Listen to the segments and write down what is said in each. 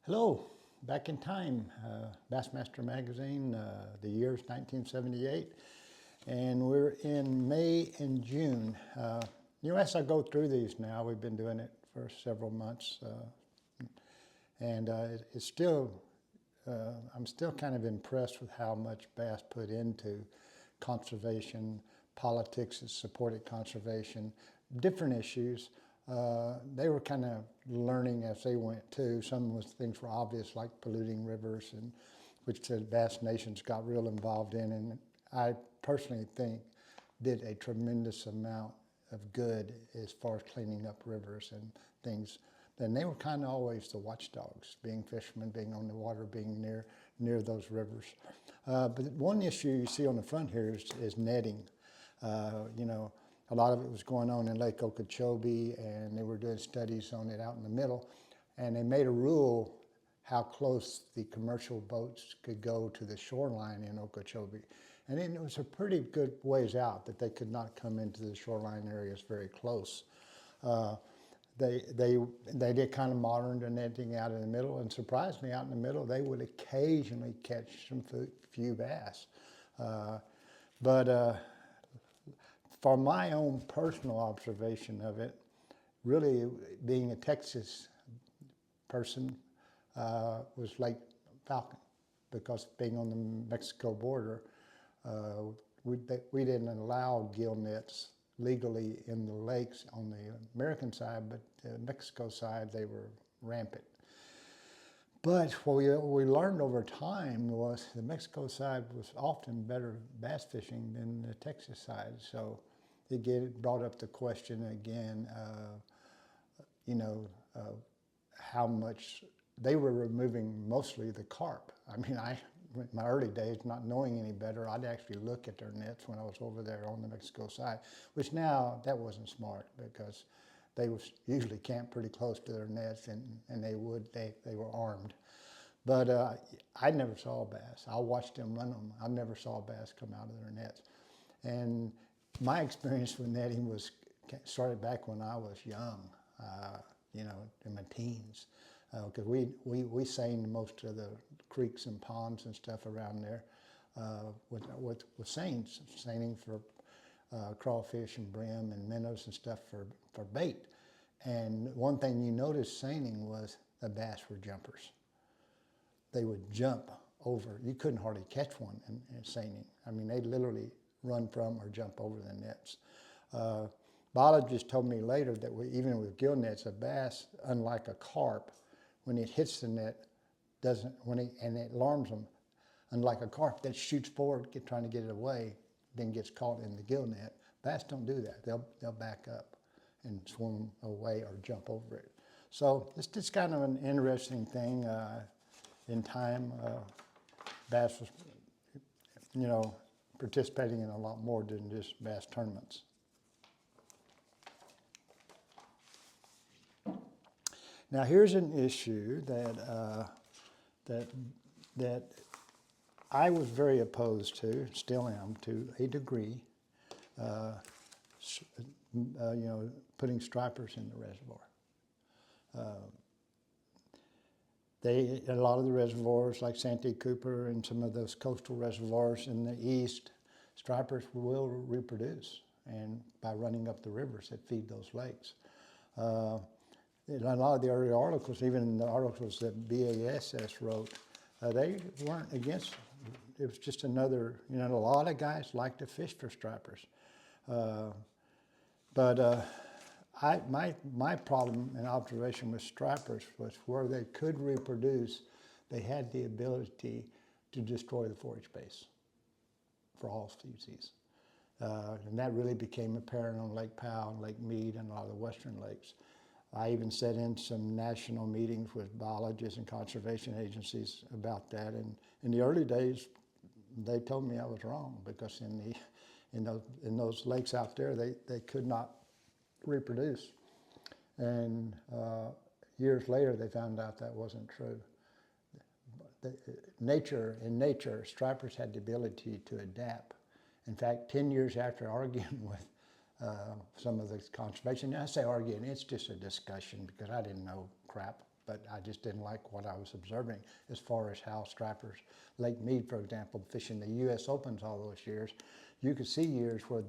Hello, back in time, BassMaster magazine, the year is 1978, and we're in May and June. As I go through these now, we've been doing it for several months, and it's still, I'm still kind of impressed with how much bass put into conservation, politics that supported conservation, different issues. They were kind of learning as they went too. Some things were obvious, like polluting rivers, and which the Bass Nations got real involved in, and I personally think did a tremendous amount of good as far as cleaning up rivers and things. And they were kind of always the watchdogs, being fishermen, being on the water, being near those rivers. But one issue you see on the front here is netting. A lot of it was going on in Lake Okeechobee, and they were doing studies on it out in the middle, and they made a rule how close the commercial boats could go to the shoreline in Okeechobee. And it was a pretty good ways out that they could not come into the shoreline areas very close. They did kind of modern the netting out in the middle, and surprisingly, out in the middle, they would occasionally catch some few bass. For my own personal observation of it, really being a Texas person was like Falcon, because being on the Mexico border, we didn't allow gill nets legally in the lakes on the American side, but the Mexico side, they were rampant. But what we learned over time was the Mexico side was often better bass fishing than the Texas side. So it brought up the question again, how much they were removing mostly the carp. I mean, in my early days, not knowing any better, I'd actually look at their nets when I was over there on the Mexico side, which now that wasn't smart, because they was usually camped pretty close to their nets, and they were armed. But I never saw a bass. I watched them run them. I never saw a bass come out of their nets. And my experience with netting started back when I was young, in my teens, because we seined most of the creeks and ponds and stuff around there with seines, seining for crawfish and brim and minnows and stuff for bait. And one thing you noticed seining was the bass were jumpers. They would jump over. You couldn't hardly catch one in seining. I mean, they literally run from or jump over the nets. Biologists told me later that even with gill nets, a bass, unlike a carp, when it hits the net, and it alarms them, unlike a carp that shoots forward, trying to get it away, then gets caught in the gill net. Bass don't do that. They'll back up and swim away or jump over it. So it's just kind of an interesting thing. In time, bass was, participating in a lot more than just bass tournaments. Now here's an issue that I was very opposed to, still am to a degree. Putting stripers in the reservoir. A lot of the reservoirs, like Santee Cooper and some of those coastal reservoirs in the east, stripers will reproduce, and by running up the rivers that feed those lakes. In a lot of the early articles, even the articles that BASS wrote, they weren't against it. It was just another, a lot of guys like to fish for stripers. My problem and observation with stripers was where they could reproduce, they had the ability to destroy the forage base for all species. And that really became apparent on Lake Powell and Lake Mead and a lot of the western lakes. I even sat in some national meetings with biologists and conservation agencies about that. And in the early days, they told me I was wrong, because in those lakes out there, they could not reproduce. And years later, they found out that wasn't true. In nature, stripers had the ability to adapt. In fact, 10 years after arguing with some of the conservation, I say arguing, it's just a discussion, because I didn't know crap. but I just didn't like what I was observing as far as how stripers, Lake Mead, for example, fishing the U.S. Opens all those years, you could see years where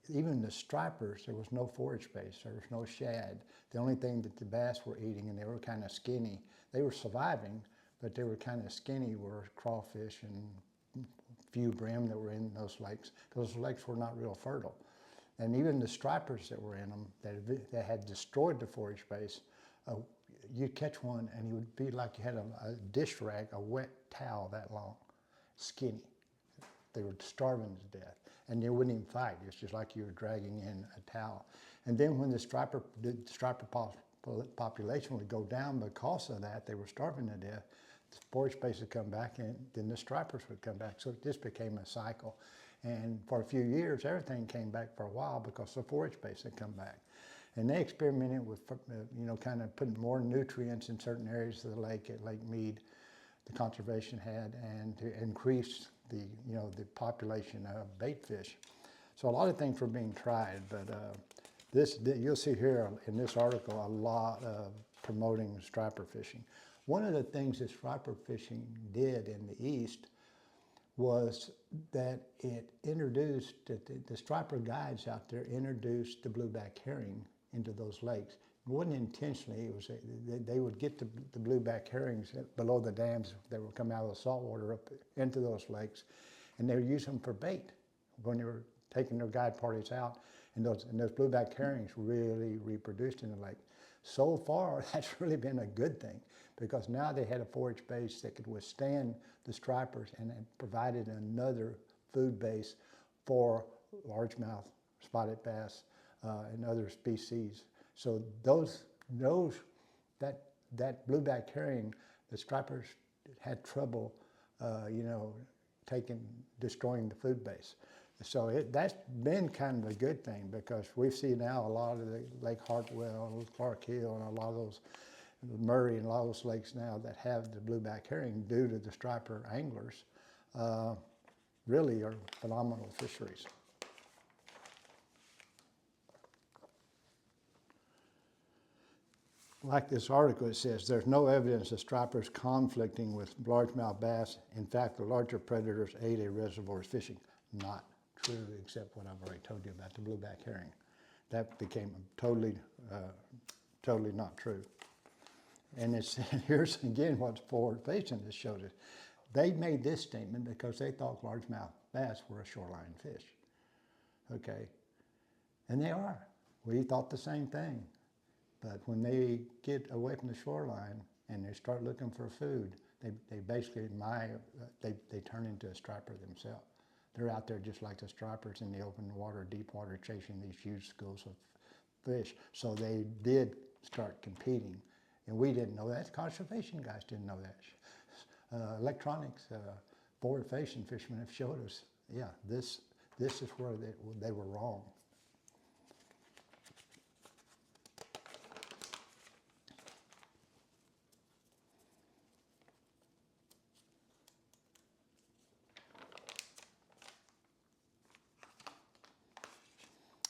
even the stripers, there was no forage space, there was no shad. The only thing that the bass were eating, and they were kind of skinny, they were surviving, but they were kind of skinny, were crawfish and few brim that were in those lakes, because those lakes were not real fertile. And even the stripers that were in them, that had destroyed the forage space, you'd catch one and it would be like you had a dish rag, a wet towel that long, skinny. They were starving to death, and they wouldn't even fight. It's just like you were dragging in a towel. And then when the striper population would go down because of that, they were starving to death, the forage space would come back, and then the stripers would come back. So it just became a cycle. And for a few years, everything came back for a while because the forage space had come back. And they experimented with, kind of putting more nutrients in certain areas of the lake at Lake Mead, the conservation had, and to increase the population of bait fish. So a lot of things were being tried, but you'll see here in this article a lot of promoting striper fishing. One of the things that striper fishing did in the East was that it introduced, the striper guides out there introduced the blueback herring into those lakes. It wasn't intentionally, it was they would get the blueback herrings below the dams that would come out of the saltwater up into those lakes, and they would use them for bait when they were taking their guide parties out, and those blueback herrings really reproduced in the lake. So far, that's really been a good thing, because now they had a forage base that could withstand the stripers, and it provided another food base for largemouth, spotted bass, and other species. So that blueback herring, the stripers had trouble, destroying the food base. So that's been kind of a good thing, because we see now a lot of the Lake Hartwell, Clark Hill, and a lot of those, Murray, and a lot of those lakes now that have the blueback herring due to the striper anglers, really are phenomenal fisheries. Like this article, it says, there's no evidence of stripers conflicting with largemouth bass. In fact, the larger predators ate a reservoir's fishing. Not true, except what I've already told you about the blueback herring. That became totally not true. And here's again what's forward-facing this shows us. They made this statement because they thought largemouth bass were a shoreline fish. Okay, and they are. We thought the same thing. But when they get away from the shoreline and they start looking for food, they basically, they turn into a striper themselves. They're out there just like the stripers in the open water, deep water, chasing these huge schools of fish. So they did start competing, and we didn't know that. Conservation guys didn't know that. Electronics, forward-facing fishermen have showed us, yeah, this is where they were wrong.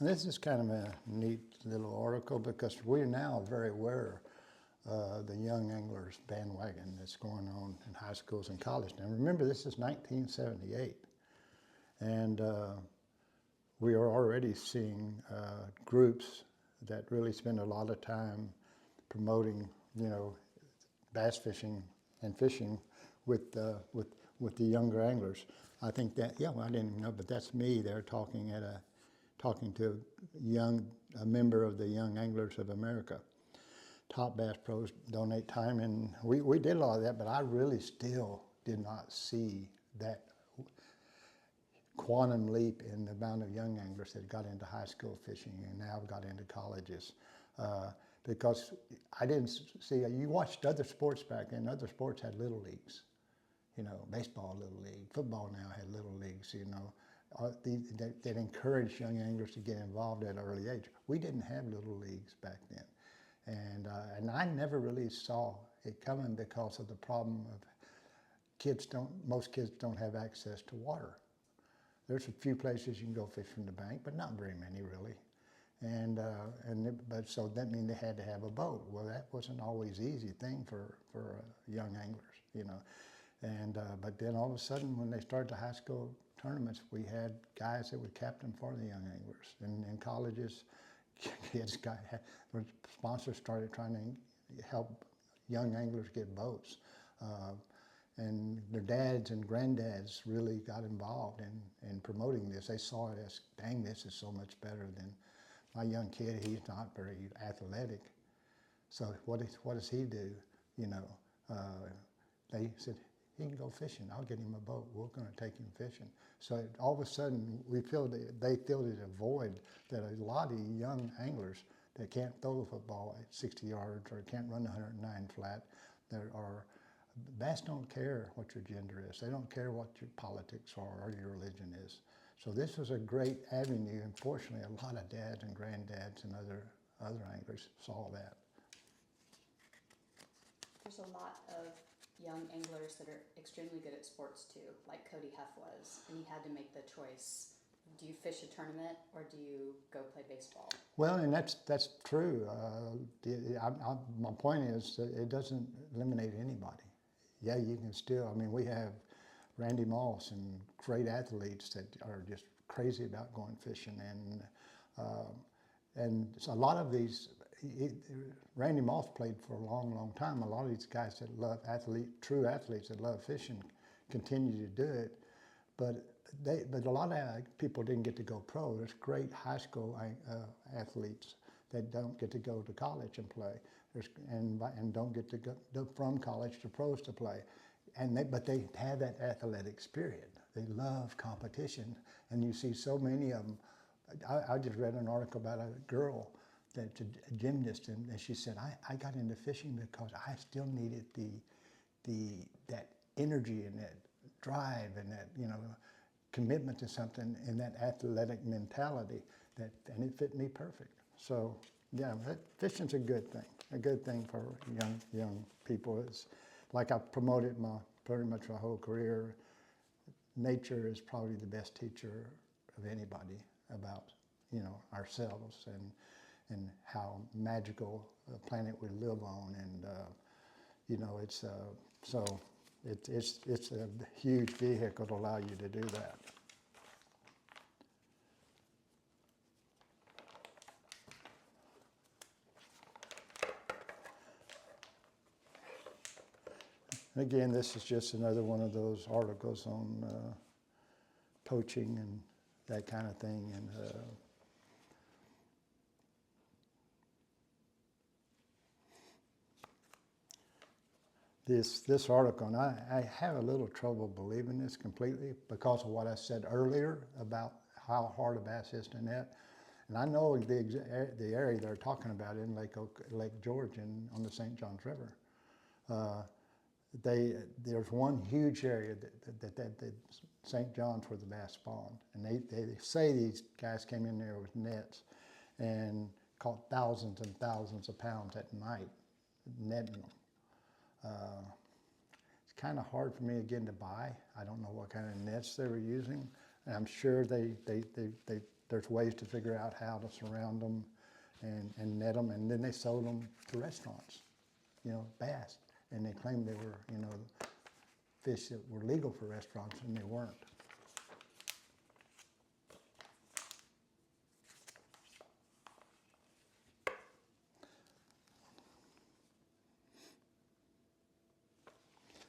And this is kind of a neat little article, because we're now very aware of the young anglers bandwagon that's going on in high schools and college. Now remember, this is 1978, and we are already seeing groups that really spend a lot of time promoting, bass fishing and fishing with the younger anglers. I think that, I didn't even know, but that's me there talking to a member of the Young Anglers of America. Top Bass Pros donate time, and we did a lot of that, but I really still did not see that quantum leap in the amount of young anglers that got into high school fishing and now got into colleges. Because I didn't see, you watched other sports back then, other sports had little leagues. Baseball, little league, football now had little leagues, that encouraged young anglers to get involved at an early age. We didn't have little leagues back then. And I never really saw it coming because of the problem of most kids don't have access to water. There's a few places you can go fish from the bank, but not very many really. But so that means they had to have a boat. Well, that wasn't always an easy thing for young anglers, you know. But then all of a sudden, when they started the high school tournaments, we had guys that would captain for the young anglers. And in colleges, sponsors started trying to help young anglers get boats. And their dads and granddads really got involved in promoting this. They saw it as, dang, this is so much better than my young kid. He's not very athletic. So what does he do? You know, they said, he can go fishing. I'll get him a boat. We're going to take him fishing. So all of a sudden, they filled a void that a lot of young anglers that can't throw the football at 60 yards or can't run 109 flat, bass don't care what your gender is. They don't care what your politics are or your religion is. So this was a great avenue, and fortunately a lot of dads and granddads and other anglers saw that. There's a lot of young anglers that are extremely good at sports too, like Cody Huff was, and he had to make the choice. Do you fish a tournament or do you go play baseball? Well, and that's true. My point is that it doesn't eliminate anybody. Yeah, you can still, I mean, we have Randy Moss and great athletes that are just crazy about going fishing. And so a lot of these, Randy Moss played for a long, long time. A lot of these guys that love true athletes that love fishing continue to do it. But a lot of people didn't get to go pro. There's great high school athletes that don't get to go to college and play, and don't get to go from college to pros to play. But they have that athletic spirit. They love competition, and you see so many of them. I just read an article about a girl that's a gymnast, and she said, I got into fishing because I still needed that energy and that drive and that, you know, commitment to something and that athletic mentality, and it fit me perfect. So yeah, fishing's a good thing for young people. It's like I promoted pretty much my whole career. Nature is probably the best teacher of anybody about, you know, ourselves and how magical a planet we live on, and you know, it's a huge vehicle to allow you to do that. Again, this is just another one of those articles on poaching and that kind of thing. And this article, and I have a little trouble believing this completely because of what I said earlier about how hard a bass is to net. And I know the area they're talking about in Lake George on the St. Johns River. There's one huge area that St. John's where the bass spawned, and they say these guys came in there with nets and caught thousands and thousands of pounds at night netting them. It's kind of hard for me again to buy. I don't know what kind of nets they were using, and I'm sure there's ways to figure out how to surround them and net them, and then they sold them to restaurants, you know, bass. And they claimed they were, you know, fish that were legal for restaurants, and they weren't.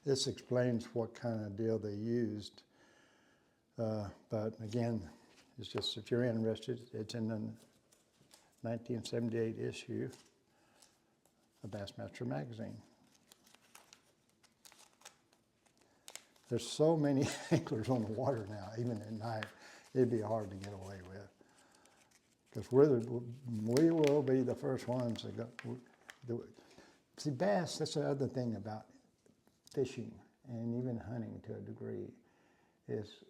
This explains what kind of deal they used. But again, it's just if you're interested, it's in the 1978 issue of BassMaster magazine. There's so many anglers on the water now, even at night, it'd be hard to get away with. Because we will be the first ones that go. See, bass, that's the other thing about fishing and even hunting to a degree, is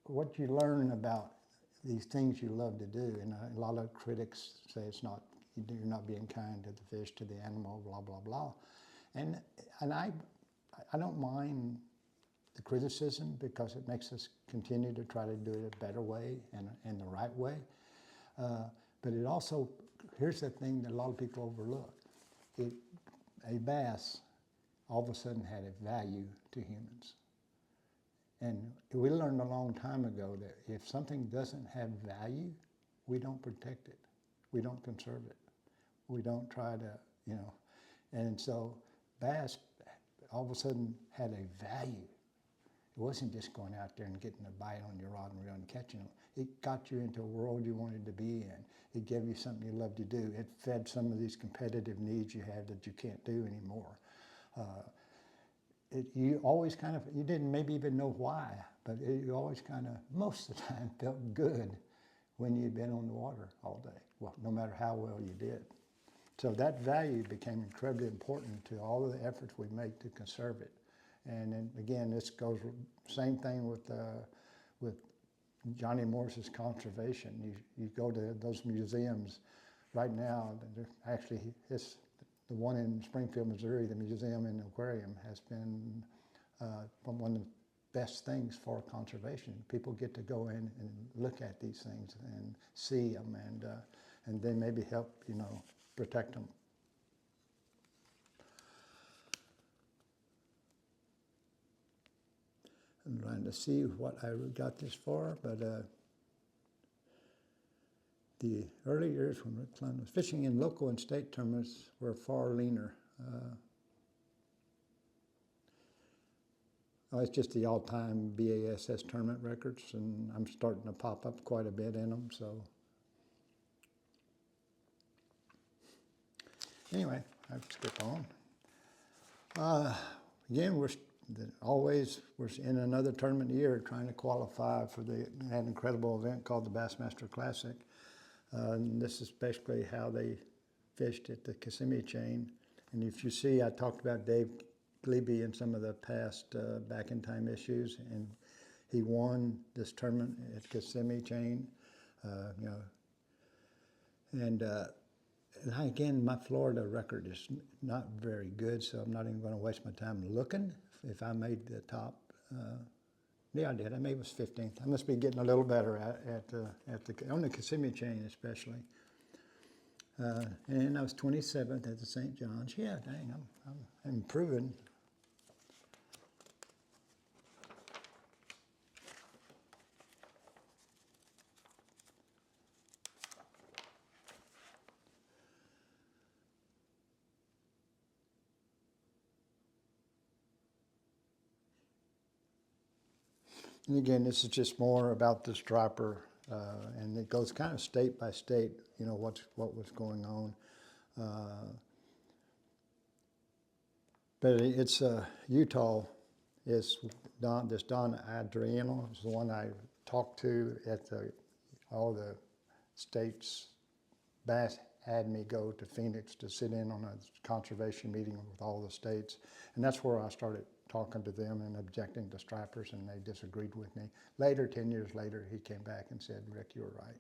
what you learn about these things you love to do. And a lot of critics say you're not being kind to the fish, to the animal, blah, blah, blah. And I don't mind the criticism because it makes us continue to try to do it a better way and the right way. But it also, here's the thing that a lot of people overlook. A bass all of a sudden had a value to humans. And we learned a long time ago that if something doesn't have value, we don't protect it. We don't conserve it. We don't try to, you know. And so bass all of a sudden had a value. It wasn't just going out there and getting a bite on your rod and reel and catching them. It got you into a world you wanted to be in. It gave you something you loved to do. It fed some of these competitive needs you have that you can't do anymore. You always kind of, you didn't maybe even know why, but you always kind of, most of the time, felt good when you'd been on the water all day, well, no matter how well you did. So that value became incredibly important to all of the efforts we make to conserve it. And then again, this goes, same thing with Johnny Morris's conservation. You go to those museums right now, actually the one in Springfield, Missouri, the museum and aquarium has been one of the best things for conservation. People get to go in and look at these things and see them and then maybe help, you know, protect them. I'm trying to see what I got this for, but the early years when Rick Clunn was fishing in local and state tournaments were far leaner. It's just the all-time BASS tournament records, and I'm starting to pop up quite a bit in them. So anyway, I skip on. Again, we're in another tournament year trying to qualify for that incredible event called the BassMaster Classic. And this is basically how they fished at the Kissimmee chain. And if you see, I talked about Dave Glebe in some of the past back in time issues, and he won this tournament at Kissimmee chain. You know, and again, my Florida record is not very good, so I'm not even going to waste my time looking. If I made the top, yeah, I did. I maybe was 15th. I must be getting a little better on the Kissimmee chain, especially. And I was 27th at the St. John's. Yeah, dang, I'm improving. And again, this is just more about the striper, and it goes kind of state by state, you know, what was going on. But it's Utah is Don Adriano is the one I talked to at all the states. Bass had me go to Phoenix to sit in on a conservation meeting with all the states, and that's where I started talking to them and objecting to stripers, and they disagreed with me. Later, 10 years later, he came back and said, Rick, you're right.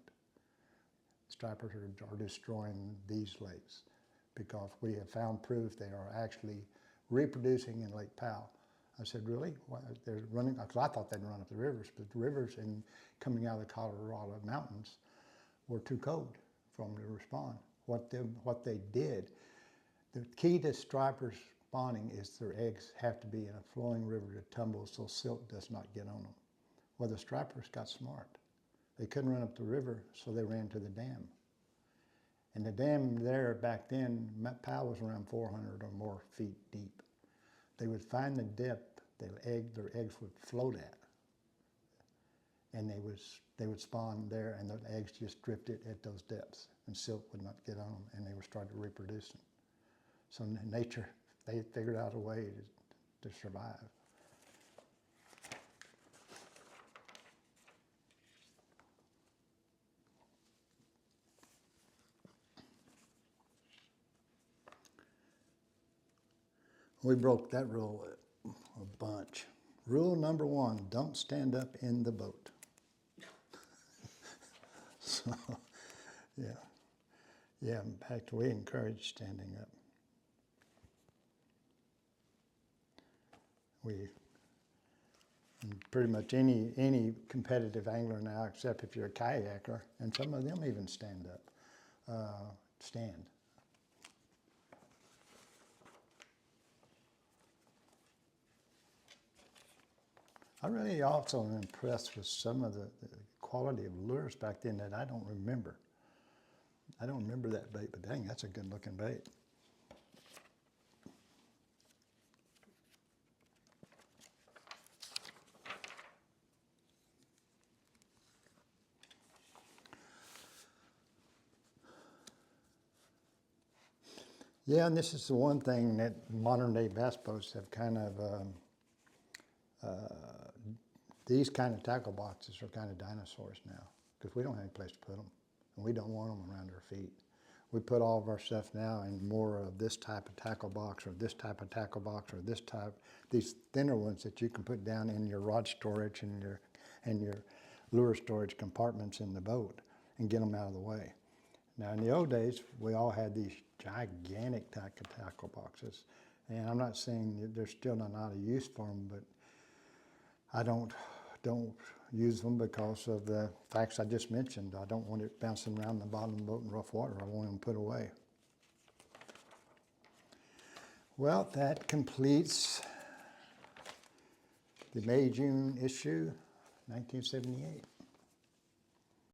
Stripers are destroying these lakes because we have found proof they are actually reproducing in Lake Powell. I said, really? Why? They're running, because I thought they'd run up the rivers, but the rivers coming out of the Colorado mountains were too cold for them to respond. What they did, the key to stripers spawning is their eggs have to be in a flowing river to tumble so silt does not get on them. Well, the stripers got smart. They couldn't run up the river, so they ran to the dam. And the dam there back then, Powell was around 400 or more feet deep. They would find the depth their eggs would float at. And they would spawn there, and the eggs just drifted at those depths, and silt would not get on them, and they were starting to reproduce. So in nature, they figured out a way to survive. We broke that rule a bunch. Rule number 1, don't stand up in the boat. So, yeah. Yeah, in fact, we encourage standing up. Pretty much any competitive angler now, except if you're a kayaker, and some of them even stand up. stand. I really also am impressed with some of the quality of lures back then that I don't remember. I don't remember that bait, but dang, that's a good looking bait. Yeah, and this is the one thing that modern day bass boats have kind of, these kind of tackle boxes are kind of dinosaurs now because we don't have any place to put them and we don't want them around our feet. We put all of our stuff now in more of this type of tackle box or this type of tackle box or this type, these thinner ones that you can put down in your rod storage and your lure storage compartments in the boat and get them out of the way. Now in the old days, we all had these gigantic tackle boxes, and I'm not saying that there's still not a use for them, but I don't use them because of the facts I just mentioned. I don't want it bouncing around the bottom of the boat in rough water. I want them put away. Well, that completes the May-June issue, 1978.